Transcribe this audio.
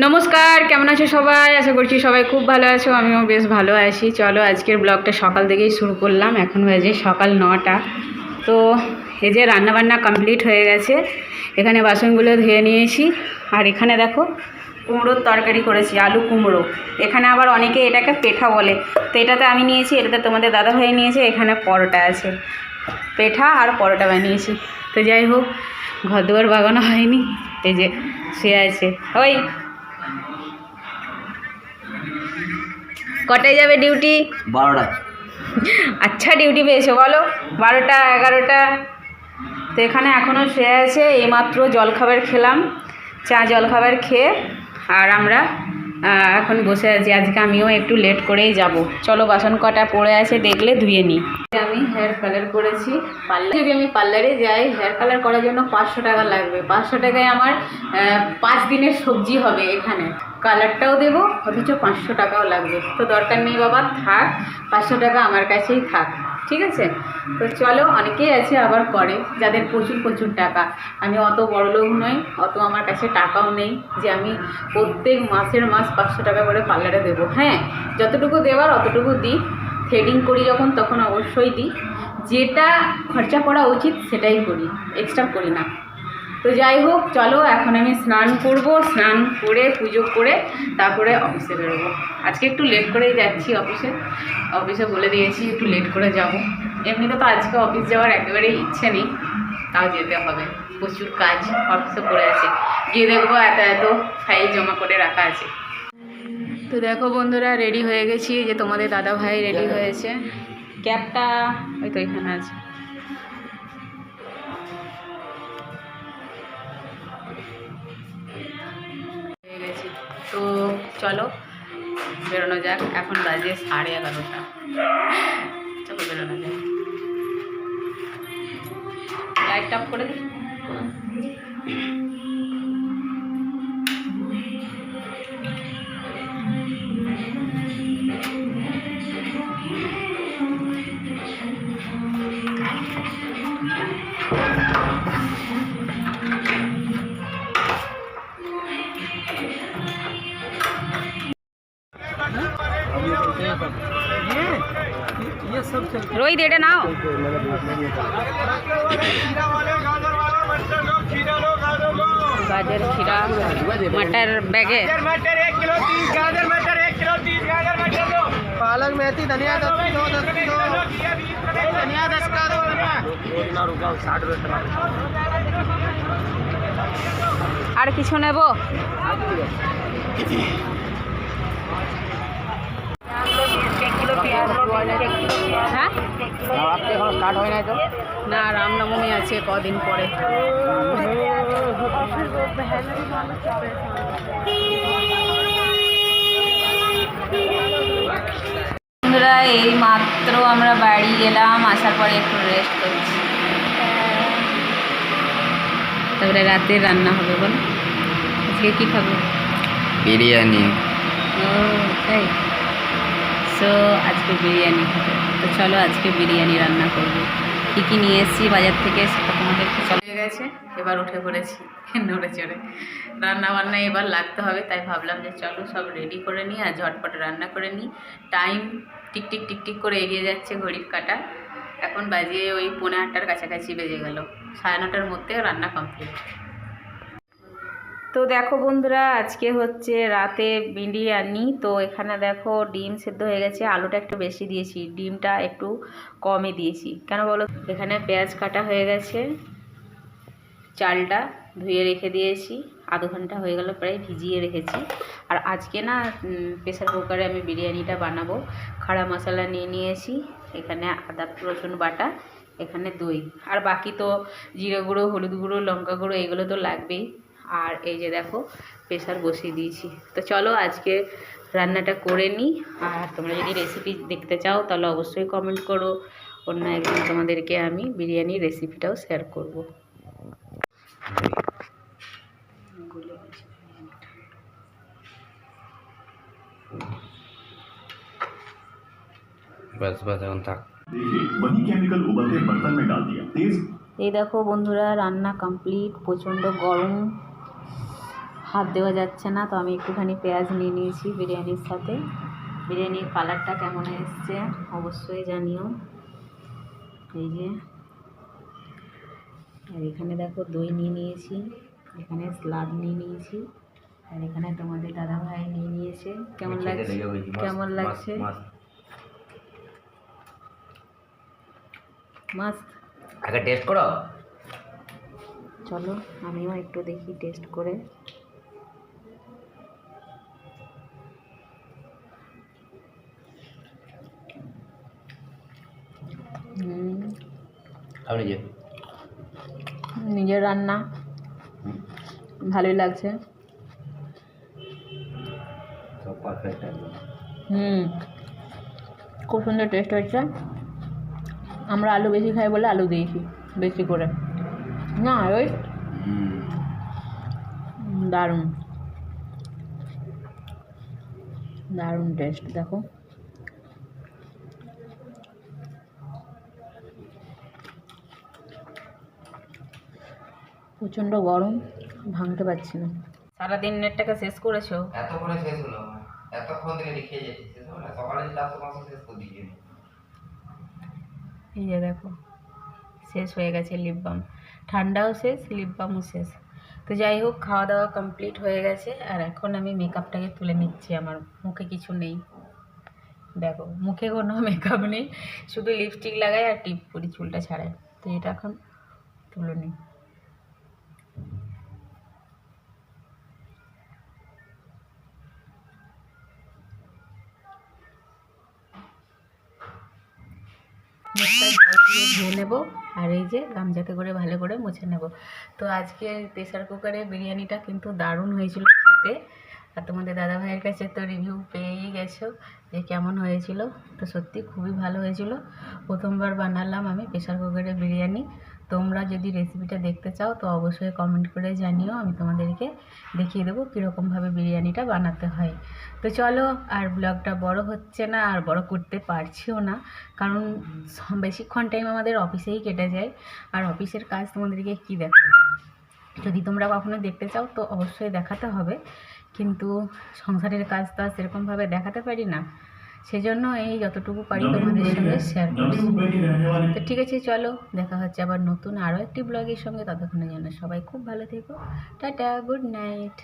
নমস্কার, কেমন আছো সবাই? আশা করছি সবাই খুব ভালো আছো, আমিও বেশ ভালো আছি। চলো আজকের ব্লগটা সকাল থেকেই শুরু করলাম। এখন বাজে সকাল 9টা। তো এই যে রান্নাবান্না কমপ্লিট হয়ে গেছে। এখানে বাসনগুলো ধুয়ে নিয়েছি। আর এখানে দেখো কুমড়োর তরকারি করেছি, আলু কুমড়ো। এখানে আবার অনেকে এটাকে পেঠা বলে, তো এটাতে আমি নিয়েছি, এটাতে তোমাদের দাদাভাই নিয়েছে। এখানে পরোটা আছে, পেঠা আর পরোটা বানিয়েছি। তো যাই হোক, ঘর দুয়ার বাগানো হয়নি, এই যে শুয়ে আছে। ওই কটায় যাবে ডিউটি? 12টা। আচ্ছা, ডিউটি পেয়েছো বলো? 12টা 11টা। তো এখানে এখনও শুয়ে আছে। এইমাত্র জলখাবার খেলাম, চা জলখাবার খেয়ে আর আমরা এখন বসে আছি। আজকে আমিও একটু লেট করেই যাব। চলো বাসন কটা পড়ে আছে দেখলে ধুয়ে নিই। আমি হেয়ার কালার করেছি পার্লার। যদি আমি পার্লারে যাই, হেয়ার কালার করার জন্য 500 টাকা লাগবে। 500 টাকায় আমার 5 দিনের সবজি হবে। এখানে কালারটাও দেবো, অথচ 500 টাকাও লাগবে। তো দরকার নেই বাবা, থাক, 500 টাকা আমার কাছেই থাক, ঠিক আছে? তো চলো, অনেকেই আছে আবার করে যাদের প্রচুর প্রচুর টাকা। আমি অত বড়লোক নই, অত আমার কাছে টাকাও নেই যে আমি প্রত্যেক মাসের মাস 500 টাকা করে পার্লারে দেবো। হ্যাঁ, যতটুকু দেওয়ার অতটুকু দিই। থ্রেডিং করি যখন, তখন অবশ্যই দিই। যেটা খরচা করা উচিত সেটাই করি, এক্সট্রা করি না। তো যাই হোক, চলো এখন আমি স্নান করব। স্নান করে পুজো করে তারপরে অফিসে বেরোবো। আজকে একটু লেট করেই যাচ্ছি অফিসে বলে দিয়েছি একটু লেট করে যাব। এমনিতে তো আজকে অফিস যাওয়ার একেবারেই ইচ্ছে নেই, তাও যেতে হবে। প্রচুর কাজ অফিসে পড়ে আছে, গিয়ে দেখবো এত এত ফাইল জমা করে রাখা আছে। তো দেখো বন্ধুরা, রেডি হয়ে গেছি। যে তোমাদের দাদা ভাই রেডি হয়েছে। ক্যাবটা ওই তো এখানে আছে। হয়ে গেছি, তো চলো বেরোনো যাক। এখন বাজে 11:30। চলো বেরোনো যাক। লাইট অফ করে দিই। रोहित এটা নাও। गाजर खीरा मटर बैगे, पालक मेथी धनिया 10 धनिया 10 का दो। আর কিছু নেব? হ্যাঁ, স্টার্ট হয় নাই তো? না, রামনবমী আছে কদিন পরে। বন্ধুরা, এই মাত্র আমরা বাড়ি এলাম, আসার পরে একটু রেস্ট করছি। তারপরে রাতে রান্না হবে। বল আজকে কী খাবো? বিরিয়ানি। ও তাই, সো আজকে বিরিয়ানি খাবো। তো চলো আজকে বিরিয়ানি রান্না করবো। কী কী নিয়ে এসেছি বাজার থেকে সেটা তোমাদেরকে চলে গেছে। এবার উঠে পড়েছি নড়ে চড়ে। রান্না বান্না এবার লাগতে হবে, তাই ভাবলাম যে চলো সব রেডি করে নিই আর ঝটপট রান্না করে নিই। টাইম টিকটিক টিকটিক করে এগিয়ে যাচ্ছে ঘড়ির কাঁটা। এখন বাজে ওই 8:45 কাছাকাছি বেজে গেল। 9:30টার মধ্যে রান্না কমপ্লিট। তো দেখো বন্ধুরা, আজকে হচ্ছে রাতে বিরিয়ানি। তো এখানে দেখো ডিম সেদ্ধ হয়ে গেছে, আলুটা একটু বেশি দিয়েছি, ডিমটা একটু কমই দিয়েছি। কেন বলো? এখানে পেঁয়াজ কাটা হয়ে গেছে, চালটা ধুয়ে রেখে দিয়েছি, আধ ঘন্টা হয়ে গেল প্রায় ভিজিয়ে রেখেছি। আর আজকে না প্রেসার কুকারে আমি বিরিয়ানিটা বানাবো। খাড়া মশলা নিয়ে নিয়েছি, এখানে আদা রসুন বাটা, এখানে দই, আর বাকি তো জিরে গুঁড়ো, হলুদ গুঁড়ো, লঙ্কা গুঁড়ো, এগুলো তো লাগবেই। আর এই যে দেখো প্রেসার বসিয়ে দিয়েছি। তো চলো আজকে রান্নাটা করে নিই। আর তোমরা যদি রেসিপি দেখতে চাও তাহলে অবশ্যই কমেন্ট করো, অন্য একদিন তোমাদেরকে আমি বিরিয়ানির রেসিপিটাও শেয়ার করব। बस बस এখন থাক। वही केमिकल उबलते बर्तन में डाल दिया तेज। এই দেখো বন্ধুরা, রান্না কমপ্লিট। প্রচণ্ড গরম, হাত দেওয়া যাচ্ছে না, তো আমি একটুখানি পেঁয়াজ নিয়ে নিয়েছি বিরিয়ানির সাথে। বিরিয়ানির কালারটা কেমন এসছে অবশ্যই জানিও। এই যে, আর এখানে দেখো দই নিয়ে নিয়েছি, এখানে স্লাদ নিয়ে নিয়েছি, আর এখানে তোমাদের দাদাভাই নিয়ে নিয়েছে। কেমন লাগছে? কেমন লাগছে? মাস্ত। আগে টেস্ট করো। চলো আমিও একটু দেখি টেস্ট করে। আপনি যে নিজের রান্না ভালোই লাগছে। সব পারফেক্ট একদম। খুব সুন্দর টেস্ট হয়েছে। আমরা আলু বেশি খাই বলে আলু দিয়েছি বেশি করে, না ওই দারুণ দারুণ টেস্ট। দেখো প্রচণ্ড গরম, ভাঙতে পারছি না। সারাদিন নেটটাকে শেষ করেছো? এতক্ষণে শেষ হলো, এতক্ষণ থেকে লিখে যাচ্ছি, শেষ হলো না, সকালে 400 শেষ করে দিয়েছি। এই যে দেখো শেষ হয়ে গেছে লিপ বাম, ঠান্ডাও শেষ, লিপ বামও শেষ। তো যাই হোক, খাওয়া দাওয়া কমপ্লিট হয়ে গেছে, আর এখন আমি মেকআপটাকে তুলে নিচ্ছি। আমার মুখে কিছু নেই, দেখো মুখে কোনো মেকআপ নেই, শুধু লিপস্টিক লাগাই আর টিপ করি চুলটা ছাড়াই। তো এটা এখন তুলে নিই। মুখটা জল দিয়ে ধুয়ে নেবো, আর এই যে গামছাতে করে ভালো করে মুছে নেব। তো আজকে প্রেসার কুকারে বিরিয়ানিটা কিন্তু দারুণ হয়েছিল খেতে, আর তোমাদের দাদাভাইয়ের কাছে তো রিভিউ পেয়েই গেছো যে কেমন হয়েছিল। তো সত্যি খুবই ভালো হয়েছিল। প্রথমবার বানালাম আমি প্রেসার কুকারে বিরিয়ানি। তোমরা যদি রেসিপিটা দেখতে চাও তো অবশ্যই কমেন্ট করে জানিও, আমি তোমাদেরকে দেখিয়ে দেবো কীরকমভাবে বিরিয়ানিটা বানাতে হয়। তো চলো, আর ব্লগটা বড় হচ্ছে না, আর বড় করতে পারছিও না, কারণ বেশিক্ষণ টাইম আমাদের অফিসেই কেটে যায়, আর অফিসের কাজ তোমাদেরকে কী দেখাবে। যদি তোমরা কখনো দেখতে চাও তো অবশ্যই দেখাতে হবে, কিন্তু সংসারের কাজ তো আর সেরকমভাবে দেখাতে পারি না, সেজন্য এই যতটুকু পারি তোমাদের সঙ্গে শেয়ার করছি। তো ঠিক আছে, চলো দেখা হচ্ছে আবার নতুন আরও একটি ব্লগের সঙ্গে। ততক্ষণের জন্য সবাই খুব ভালো থেকো। Tata, good night.